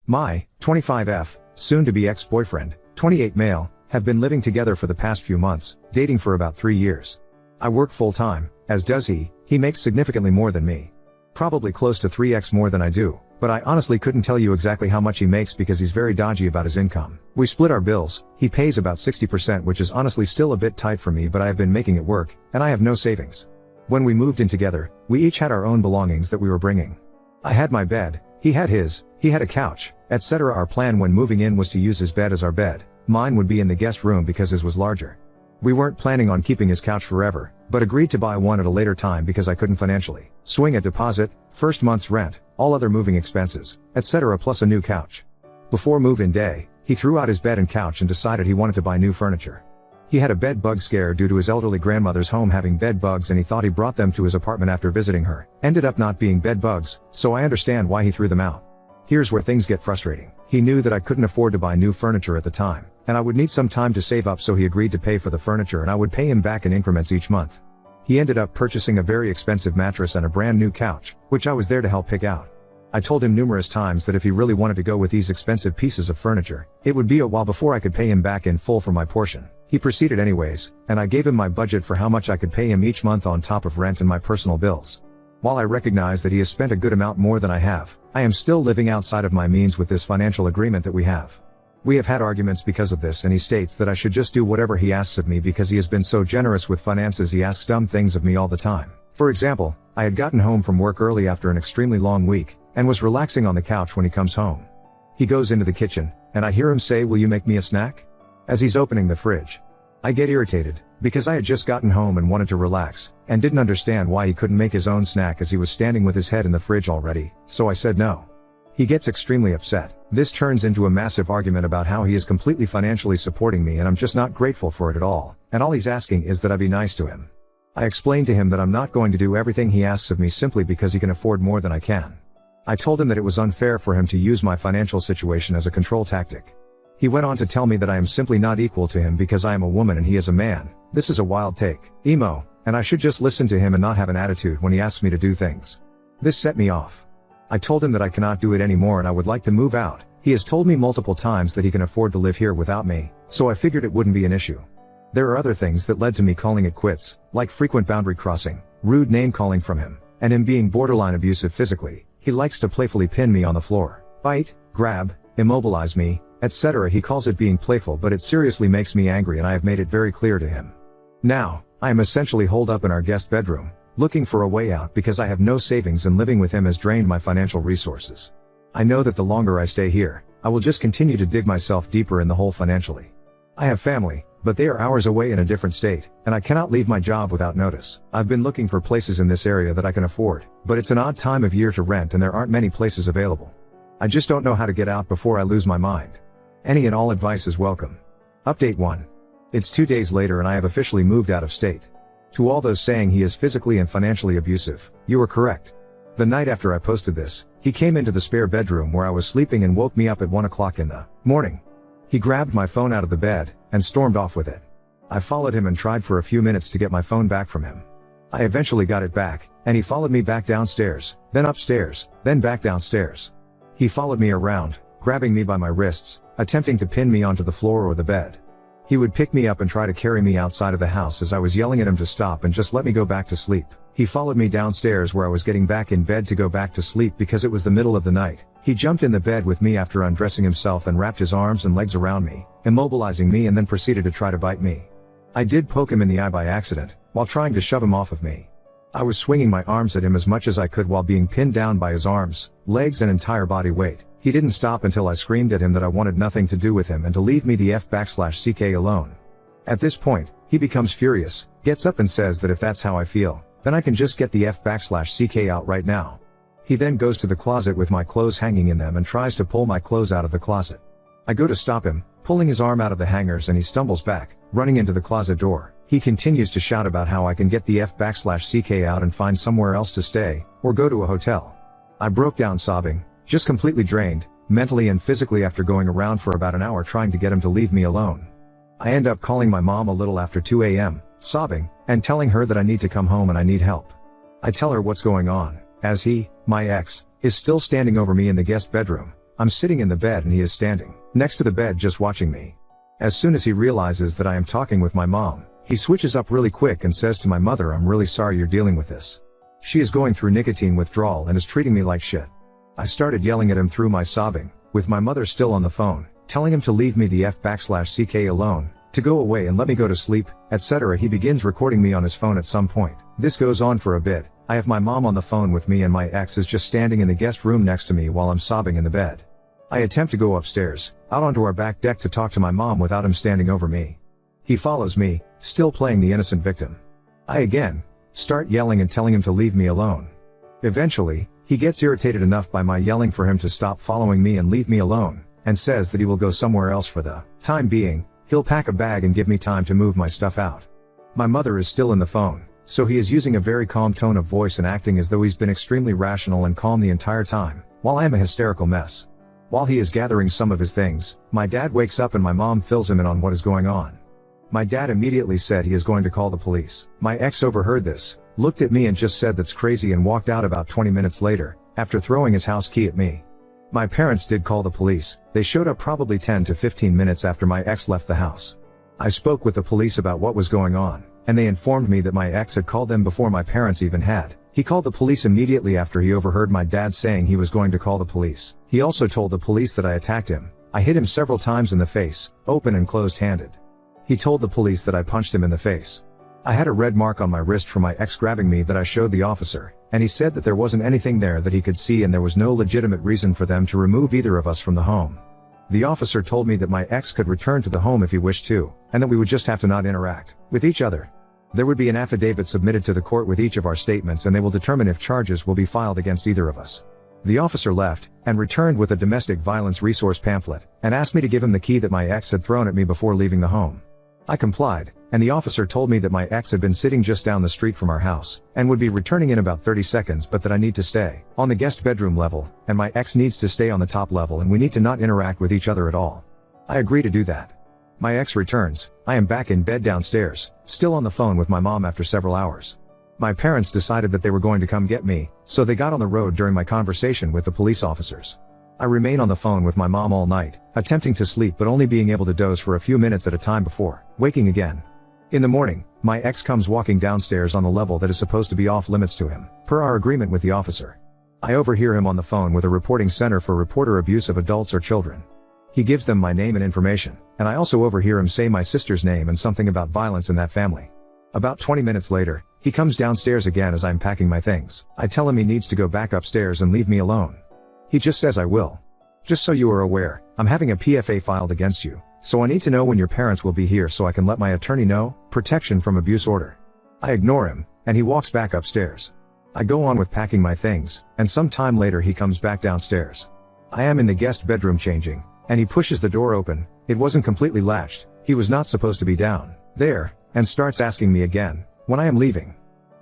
My 25F, soon-to-be ex-boyfriend, 28 male, have been living together for the past few months, dating for about 3 years. I work full-time, as does he makes significantly more than me. Probably close to 3x more than I do, but I honestly couldn't tell you exactly how much he makes because he's very dodgy about his income. We split our bills, he pays about 60%, which is honestly still a bit tight for me, but I have been making it work, and I have no savings. When we moved in together, we each had our own belongings that we were bringing. I had my bed, he had his, he had a couch, etc. Our plan when moving in was to use his bed as our bed. Mine would be in the guest room because his was larger. We weren't planning on keeping his couch forever, but agreed to buy one at a later time because I couldn't financially swing a deposit, first month's rent, all other moving expenses, etc. plus a new couch. Before move-in day, he threw out his bed and couch and decided he wanted to buy new furniture. He had a bed bug scare due to his elderly grandmother's home having bed bugs, and he thought he brought them to his apartment after visiting her. Ended up not being bed bugs, so I understand why he threw them out. Here's where things get frustrating. He knew that I couldn't afford to buy new furniture at the time, and I would need some time to save up, so he agreed to pay for the furniture and I would pay him back in increments each month. He ended up purchasing a very expensive mattress and a brand new couch, which I was there to help pick out. I told him numerous times that if he really wanted to go with these expensive pieces of furniture, it would be a while before I could pay him back in full for my portion. He proceeded anyways, and I gave him my budget for how much I could pay him each month on top of rent and my personal bills. While I recognize that he has spent a good amount more than I have, I am still living outside of my means with this financial agreement that we have. We have had arguments because of this, and he states that I should just do whatever he asks of me because he has been so generous with finances. He asks dumb things of me all the time. For example, I had gotten home from work early after an extremely long week, and was relaxing on the couch when he comes home. He goes into the kitchen, and I hear him say, "Will you make me a snack?" as he's opening the fridge. I get irritated, because I had just gotten home and wanted to relax, and didn't understand why he couldn't make his own snack as he was standing with his head in the fridge already, so I said no. He gets extremely upset. This turns into a massive argument about how he is completely financially supporting me and I'm just not grateful for it at all, and all he's asking is that I be nice to him. I explained to him that I'm not going to do everything he asks of me simply because he can afford more than I can. I told him that it was unfair for him to use my financial situation as a control tactic. He went on to tell me that I am simply not equal to him because I am a woman and he is a man. This is a wild take, emo, and I should just listen to him and not have an attitude when he asks me to do things. This set me off. I told him that I cannot do it anymore and I would like to move out. He has told me multiple times that he can afford to live here without me, so I figured it wouldn't be an issue. There are other things that led to me calling it quits, like frequent boundary crossing, rude name calling from him, and him being borderline abusive physically. He likes to playfully pin me on the floor, bite, grab, immobilize me, etc. He calls it being playful, but it seriously makes me angry and I have made it very clear to him. Now, I am essentially holed up in our guest bedroom, looking for a way out because I have no savings and living with him has drained my financial resources. I know that the longer I stay here, I will just continue to dig myself deeper in the hole financially. I have family, but they are hours away in a different state, and I cannot leave my job without notice. I've been looking for places in this area that I can afford, but it's an odd time of year to rent and there aren't many places available. I just don't know how to get out before I lose my mind. Any and all advice is welcome. Update 1. It's 2 days later and I have officially moved out of state. To all those saying he is physically and financially abusive, you are correct. The night after I posted this, he came into the spare bedroom where I was sleeping and woke me up at 1 o'clock in the morning. He grabbed my phone out of the bed, and stormed off with it. I followed him and tried for a few minutes to get my phone back from him. I eventually got it back, and he followed me back downstairs, then upstairs, then back downstairs. He followed me around, grabbing me by my wrists, attempting to pin me onto the floor or the bed. He would pick me up and try to carry me outside of the house as I was yelling at him to stop and just let me go back to sleep. He followed me downstairs where I was getting back in bed to go back to sleep because it was the middle of the night. He jumped in the bed with me after undressing himself and wrapped his arms and legs around me, immobilizing me, and then proceeded to try to bite me. I did poke him in the eye by accident, while trying to shove him off of me. I was swinging my arms at him as much as I could while being pinned down by his arms, legs and entire body weight. He didn't stop until I screamed at him that I wanted nothing to do with him and to leave me the F/CK alone. At this point, he becomes furious, gets up and says that if that's how I feel, then I can just get the F/CK out right now. He then goes to the closet with my clothes hanging in them and tries to pull my clothes out of the closet. I go to stop him, pulling his arm out of the hangers, and he stumbles back, running into the closet door. He continues to shout about how I can get the F/CK out and find somewhere else to stay, or go to a hotel. I broke down sobbing, just completely drained, mentally and physically, after going around for about an hour trying to get him to leave me alone. I end up calling my mom a little after 2 a.m., sobbing, and telling her that I need to come home and I need help. I tell her what's going on, as he, my ex, is still standing over me in the guest bedroom, I'm sitting in the bed and he is standing next to the bed just watching me. As soon as he realizes that I am talking with my mom, he switches up really quick and says to my mother, "I'm really sorry you're dealing with this. She is going through nicotine withdrawal and is treating me like shit." I started yelling at him through my sobbing, with my mother still on the phone, telling him to leave me the f/ck alone, to go away and let me go to sleep, etc. He begins recording me on his phone at some point. This goes on for a bit. I have my mom on the phone with me and my ex is just standing in the guest room next to me while I'm sobbing in the bed. I attempt to go upstairs, out onto our back deck to talk to my mom without him standing over me. He follows me, still playing the innocent victim. I again start yelling and telling him to leave me alone. Eventually, he gets irritated enough by my yelling for him to stop following me and leave me alone, and says that he will go somewhere else for the time being. He'll pack a bag and give me time to move my stuff out. My mother is still in the phone, so he is using a very calm tone of voice and acting as though he's been extremely rational and calm the entire time, while I am a hysterical mess. While he is gathering some of his things, my dad wakes up and my mom fills him in on what is going on. My dad immediately said he is going to call the police. My ex overheard this, looked at me and just said that's crazy and walked out about 20 minutes later, after throwing his house key at me. My parents did call the police. They showed up probably 10 to 15 minutes after my ex left the house. I spoke with the police about what was going on, and they informed me that my ex had called them before my parents even had. He called the police immediately after he overheard my dad saying he was going to call the police. He also told the police that I attacked him. I hit him several times in the face, open and closed-handed. He told the police that I punched him in the face. I had a red mark on my wrist from my ex grabbing me that I showed the officer, and he said that there wasn't anything there that he could see and there was no legitimate reason for them to remove either of us from the home. The officer told me that my ex could return to the home if he wished to, and that we would just have to not interact with each other. There would be an affidavit submitted to the court with each of our statements and they will determine if charges will be filed against either of us. The officer left, and returned with a domestic violence resource pamphlet, and asked me to give him the key that my ex had thrown at me before leaving the home. I complied, and the officer told me that my ex had been sitting just down the street from our house, and would be returning in about 30 seconds but that I need to stay on the guest bedroom level, and my ex needs to stay on the top level and we need to not interact with each other at all. I agree to do that. My ex returns, I am back in bed downstairs, still on the phone with my mom after several hours. My parents decided that they were going to come get me, so they got on the road during my conversation with the police officers. I remain on the phone with my mom all night, attempting to sleep but only being able to doze for a few minutes at a time before waking again. In the morning, my ex comes walking downstairs on the level that is supposed to be off limits to him, per our agreement with the officer. I overhear him on the phone with a reporting center for reporter abuse of adults or children. He gives them my name and information, and I also overhear him say my sister's name and something about violence in that family. About 20 minutes later, he comes downstairs again as I'm packing my things. I tell him he needs to go back upstairs and leave me alone. He just says I will. Just so you are aware, I'm having a PFA filed against you, so I need to know when your parents will be here so I can let my attorney know, protection from abuse order. I ignore him, and he walks back upstairs. I go on with packing my things, and some time later he comes back downstairs. I am in the guest bedroom changing, and he pushes the door open. It wasn't completely latched, he was not supposed to be down there, and starts asking me again when I am leaving.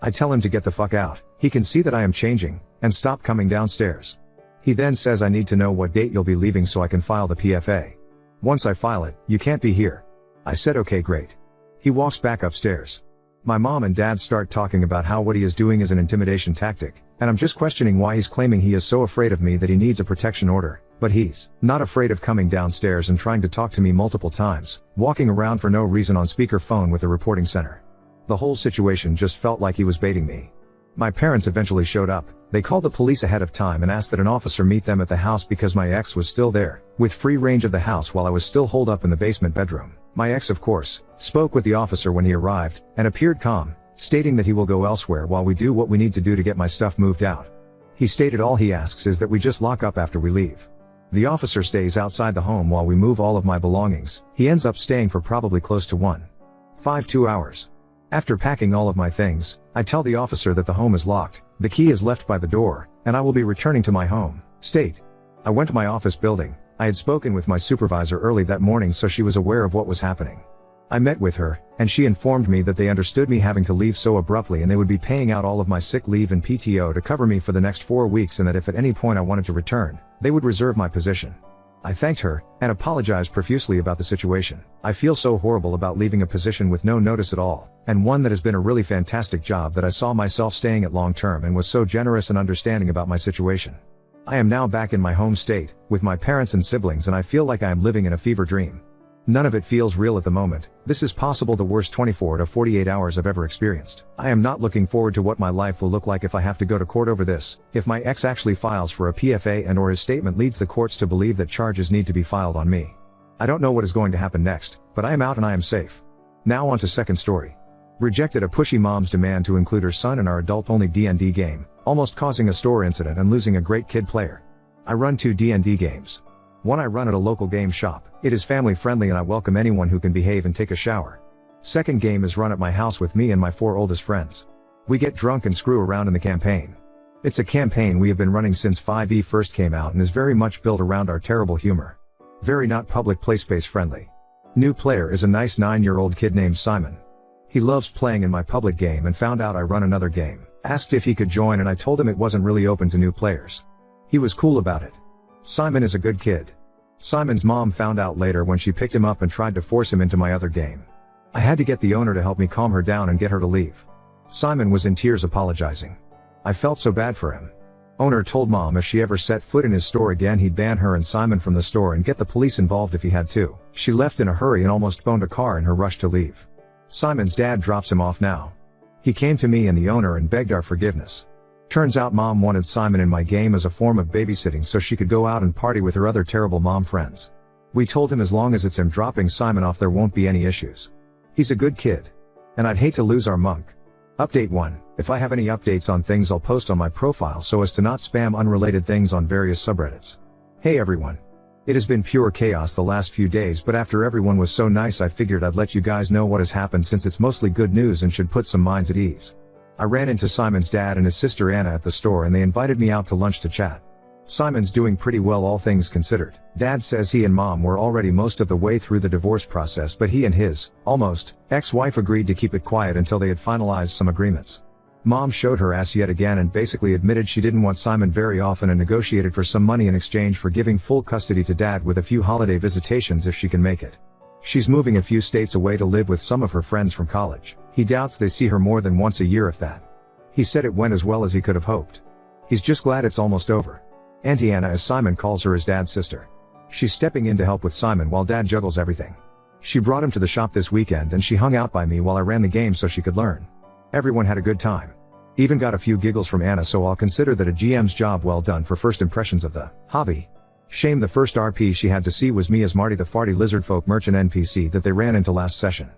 I tell him to get the fuck out. He can see that I am changing, and stop coming downstairs. He then says I need to know what date you'll be leaving so I can file the PFA. Once I file it, you can't be here. I said okay, great. He walks back upstairs. My mom and dad start talking about how what he is doing is an intimidation tactic, and I'm just questioning why he's claiming he is so afraid of me that he needs a protection order, but he's not afraid of coming downstairs and trying to talk to me multiple times, walking around for no reason on speakerphone with the reporting center. The whole situation just felt like he was baiting me. My parents eventually showed up. They called the police ahead of time and asked that an officer meet them at the house because my ex was still there, with free range of the house while I was still holed up in the basement bedroom. My ex, of course, spoke with the officer when he arrived, and appeared calm, stating that he will go elsewhere while we do what we need to do to get my stuff moved out. He stated all he asks is that we just lock up after we leave. The officer stays outside the home while we move all of my belongings. He ends up staying for probably close to 2 hours. After packing all of my things, I tell the officer that the home is locked, the key is left by the door, and I will be returning to my home state. I went to my office building. I had spoken with my supervisor early that morning so she was aware of what was happening. I met with her, and she informed me that they understood me having to leave so abruptly and they would be paying out all of my sick leave and PTO to cover me for the next 4 weeks and that if at any point I wanted to return, they would reserve my position. I thanked her, and apologized profusely about the situation. I feel so horrible about leaving a position with no notice at all, and one that has been a really fantastic job that I saw myself staying at long term and was so generous and understanding about my situation. I am now back in my home state, with my parents and siblings, and I feel like I am living in a fever dream. None of it feels real at the moment. This is possible the worst 24 to 48 hours I've ever experienced. I am not looking forward to what my life will look like if I have to go to court over this, if my ex actually files for a PFA and or his statement leads the courts to believe that charges need to be filed on me. I don't know what is going to happen next, but I am out and I am safe. Now on to second story. Rejected a pushy mom's demand to include her son in our adult-only D&D game, almost causing a store incident and losing a great kid player. I run 2 D&D games. One I run at a local game shop. It is family friendly and I welcome anyone who can behave and take a shower. Second game is run at my house with me and my 4 oldest friends. We get drunk and screw around in the campaign. It's a campaign we have been running since 5e first came out and is very much built around our terrible humor. Very not public play space friendly. New player is a nice 9-year-old kid named Simon. He loves playing in my public game and found out I run another game. Asked if he could join and I told him it wasn't really open to new players. He was cool about it. Simon is a good kid. Simon's mom found out later when she picked him up and tried to force him into my other game. I had to get the owner to help me calm her down and get her to leave. Simon was in tears apologizing. I felt so bad for him. Owner told mom if she ever set foot in his store again he'd ban her and Simon from the store and get the police involved if he had to. She left in a hurry and almost boned a car in her rush to leave. Simon's dad drops him off now. He came to me and the owner and begged our forgiveness. Turns out mom wanted Simon in my game as a form of babysitting so she could go out and party with her other terrible mom friends. We told him as long as it's him dropping Simon off there won't be any issues. He's a good kid. And I'd hate to lose our monk. Update 1. If I have any updates on things I'll post on my profile so as to not spam unrelated things on various subreddits. Hey everyone. It has been pure chaos the last few days, but after everyone was so nice I figured I'd let you guys know what has happened since it's mostly good news and should put some minds at ease. I ran into Simon's dad and his sister Anna at the store and they invited me out to lunch to chat. Simon's doing pretty well all things considered. Dad says he and mom were already most of the way through the divorce process, but he and his, almost, ex-wife agreed to keep it quiet until they had finalized some agreements. Mom showed her ass yet again and basically admitted she didn't want Simon very often and negotiated for some money in exchange for giving full custody to dad with a few holiday visitations if she can make it. She's moving a few states away to live with some of her friends from college. He doubts they see her more than once a year if that. He said it went as well as he could have hoped. He's just glad it's almost over. Auntie Anna, as Simon calls her, is dad's sister. She's stepping in to help with Simon while dad juggles everything. She brought him to the shop this weekend and she hung out by me while I ran the game so she could learn. Everyone had a good time. Even got a few giggles from Anna, so I'll consider that a GM's job well done for first impressions of the hobby. Shame the first RP she had to see was me as Marty the farty lizardfolk merchant NPC that they ran into last session.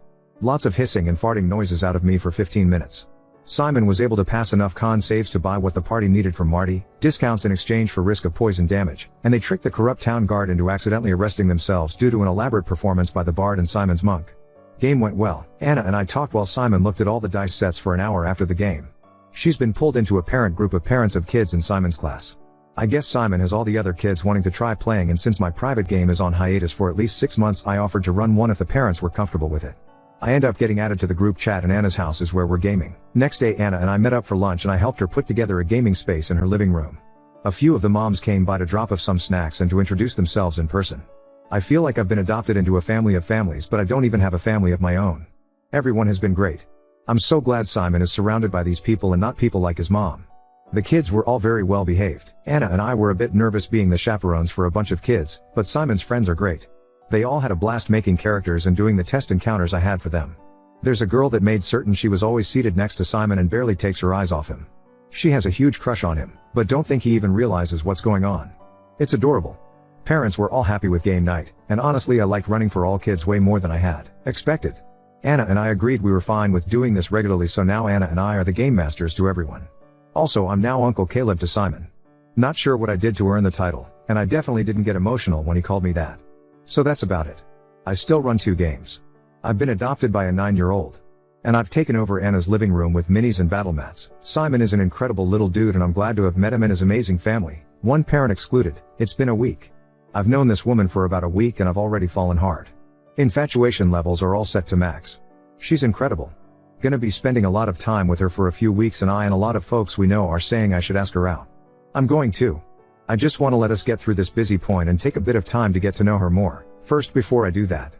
Lots of hissing and farting noises out of me for 15 minutes. Simon was able to pass enough con saves to buy what the party needed from Marty, discounts in exchange for risk of poison damage, and they tricked the corrupt town guard into accidentally arresting themselves due to an elaborate performance by the bard and Simon's monk. Game went well. Anna and I talked while Simon looked at all the dice sets for an hour after the game. She's been pulled into a parent group of parents of kids in Simon's class. I guess Simon has all the other kids wanting to try playing, and since my private game is on hiatus for at least 6 months I offered to run one if the parents were comfortable with it. I end up getting added to the group chat and Anna's house is where we're gaming. Next day Anna and I met up for lunch and I helped her put together a gaming space in her living room. A few of the moms came by to drop off some snacks and to introduce themselves in person. I feel like I've been adopted into a family of families, but I don't even have a family of my own. Everyone has been great. I'm so glad Simon is surrounded by these people and not people like his mom. The kids were all very well behaved. Anna and I were a bit nervous being the chaperones for a bunch of kids, but Simon's friends are great. They all had a blast making characters and doing the test encounters I had for them. There's a girl that made certain she was always seated next to Simon and barely takes her eyes off him. She has a huge crush on him, but don't think he even realizes what's going on. It's adorable. Parents were all happy with game night, and honestly I liked running for all kids way more than I had expected. Anna and I agreed we were fine with doing this regularly, so now Anna and I are the game masters to everyone. Also, I'm now Uncle Caleb to Simon. Not sure what I did to earn the title, and I definitely didn't get emotional when he called me that. So that's about it. I still run 2 games. I've been adopted by a 9-year-old. And I've taken over Anna's living room with minis and battle mats. Simon is an incredible little dude and I'm glad to have met him and his amazing family, one parent excluded. It's been a week. I've known this woman for about a week and I've already fallen hard. Infatuation levels are all set to max. She's incredible. Gonna be spending a lot of time with her for a few weeks, and I and a lot of folks we know are saying I should ask her out. I'm going to. I just want to let us get through this busy point and take a bit of time to get to know her more. First, before I do that,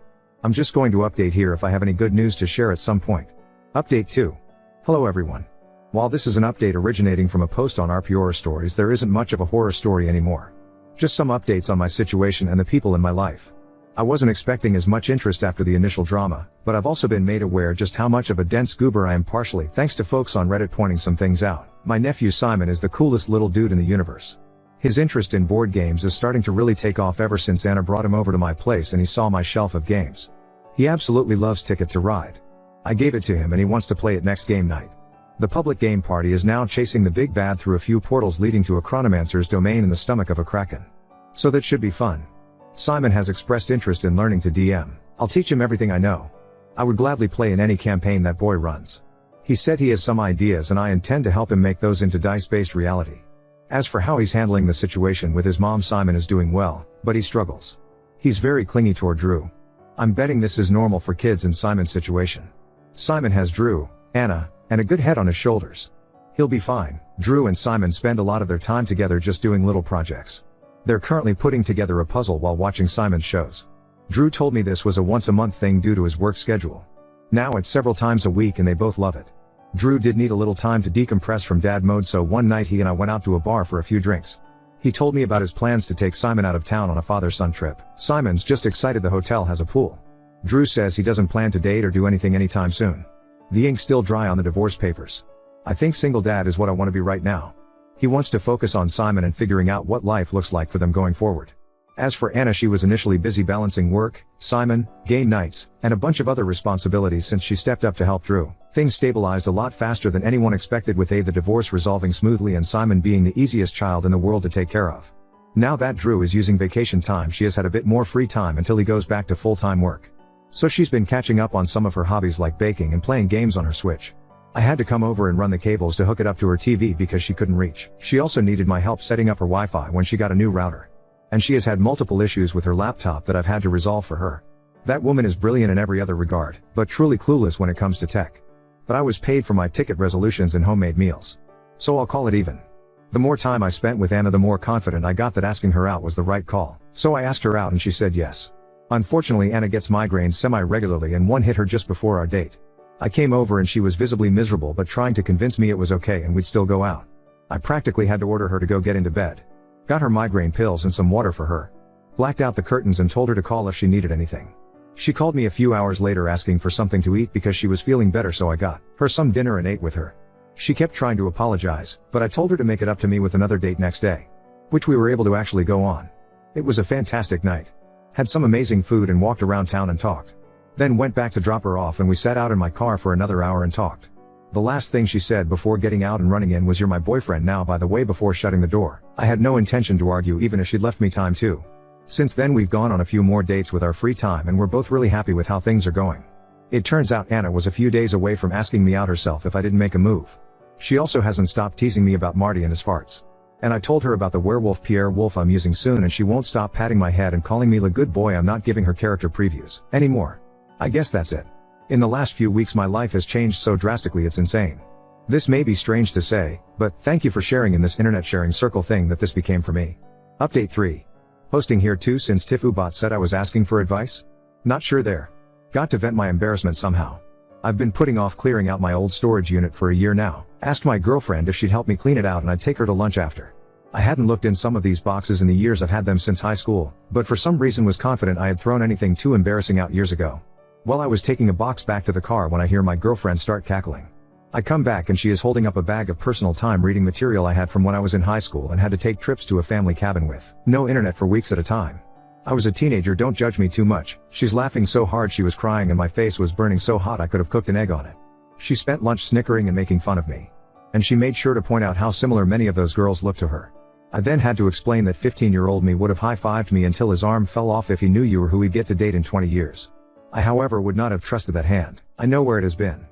I'm just going to update here if I have any good news to share at some point. Update 2. Hello everyone. While this is an update originating from a post on RP Horror Stories, there isn't much of a horror story anymore. Just some updates on my situation and the people in my life. I wasn't expecting as much interest after the initial drama, but I've also been made aware just how much of a dense goober I am, partially thanks to folks on Reddit pointing some things out. My nephew Simon is the coolest little dude in the universe. His interest in board games is starting to really take off ever since Anna brought him over to my place and he saw my shelf of games. He absolutely loves Ticket to Ride. I gave it to him and he wants to play it next game night. The public game party is now chasing the big bad through a few portals leading to a chronomancer's domain in the stomach of a kraken. So that should be fun. Simon has expressed interest in learning to DM. I'll teach him everything I know. I would gladly play in any campaign that boy runs. He said he has some ideas and I intend to help him make those into dice-based reality. As for how he's handling the situation with his mom, Simon is doing well, but he struggles. He's very clingy toward Drew. I'm betting this is normal for kids in Simon's situation. Simon has Drew, Anna, and a good head on his shoulders. He'll be fine. Drew and Simon spend a lot of their time together just doing little projects. They're currently putting together a puzzle while watching Simon's shows. Drew told me this was a once-a-month thing due to his work schedule. Now it's several times a week and they both love it. Drew did need a little time to decompress from dad mode, so one night he and I went out to a bar for a few drinks. He told me about his plans to take Simon out of town on a father-son trip. Simon's just excited the hotel has a pool. Drew says he doesn't plan to date or do anything anytime soon. The ink's still dry on the divorce papers. I think single dad is what I want to be right now. He wants to focus on Simon and figuring out what life looks like for them going forward. As for Anna, she was initially busy balancing work, Simon, game nights, and a bunch of other responsibilities since she stepped up to help Drew. Things stabilized a lot faster than anyone expected, with the divorce resolving smoothly and Simon being the easiest child in the world to take care of. Now that Drew is using vacation time, she has had a bit more free time until he goes back to full-time work. So she's been catching up on some of her hobbies like baking and playing games on her Switch. I had to come over and run the cables to hook it up to her TV because she couldn't reach. She also needed my help setting up her Wi-Fi when she got a new router. And she has had multiple issues with her laptop that I've had to resolve for her. That woman is brilliant in every other regard, but truly clueless when it comes to tech. But I was paid for my ticket resolutions and homemade meals. So I'll call it even. The more time I spent with Anna, the more confident I got that asking her out was the right call. So I asked her out and she said yes. Unfortunately, Anna gets migraines semi-regularly and one hit her just before our date. I came over and she was visibly miserable but trying to convince me it was okay and we'd still go out. I practically had to order her to go get into bed. Got her migraine pills and some water for her. Blacked out the curtains and told her to call if she needed anything. She called me a few hours later asking for something to eat because she was feeling better, so I got her some dinner and ate with her. She kept trying to apologize, but I told her to make it up to me with another date next day. Which we were able to actually go on. It was a fantastic night. Had some amazing food and walked around town and talked. Then went back to drop her off and we sat out in my car for another hour and talked. The last thing she said before getting out and running in was, "You're my boyfriend now, by the way," before shutting the door. I had no intention to argue even if she'd left me time to. Since then we've gone on a few more dates with our free time and we're both really happy with how things are going. It turns out Anna was a few days away from asking me out herself if I didn't make a move. She also hasn't stopped teasing me about Marty and his farts. And I told her about the werewolf Pierre Wolf I'm using soon and she won't stop patting my head and calling me the good boy. I'm not giving her character previews anymore. I guess that's it. In the last few weeks my life has changed so drastically it's insane. This may be strange to say, but thank you for sharing in this internet sharing circle thing that this became for me. Update 3. Posting here too since TifuBot said I was asking for advice? Not sure there. Got to vent my embarrassment somehow. I've been putting off clearing out my old storage unit for a year now. Asked my girlfriend if she'd help me clean it out and I'd take her to lunch after. I hadn't looked in some of these boxes in the years I've had them since high school, but for some reason was confident I had thrown anything too embarrassing out years ago. Well, I was taking a box back to the car when I hear my girlfriend start cackling. I come back and she is holding up a bag of personal time reading material I had from when I was in high school and had to take trips to a family cabin with no internet for weeks at a time. I was a teenager, don't judge me too much. She's laughing so hard she was crying and my face was burning so hot I could have cooked an egg on it. She spent lunch snickering and making fun of me. And she made sure to point out how similar many of those girls looked to her. I then had to explain that 15-year-old me would have high-fived me until his arm fell off if he knew you were who he'd get to date in 20 years. I however would not have trusted that hand. I know where it has been.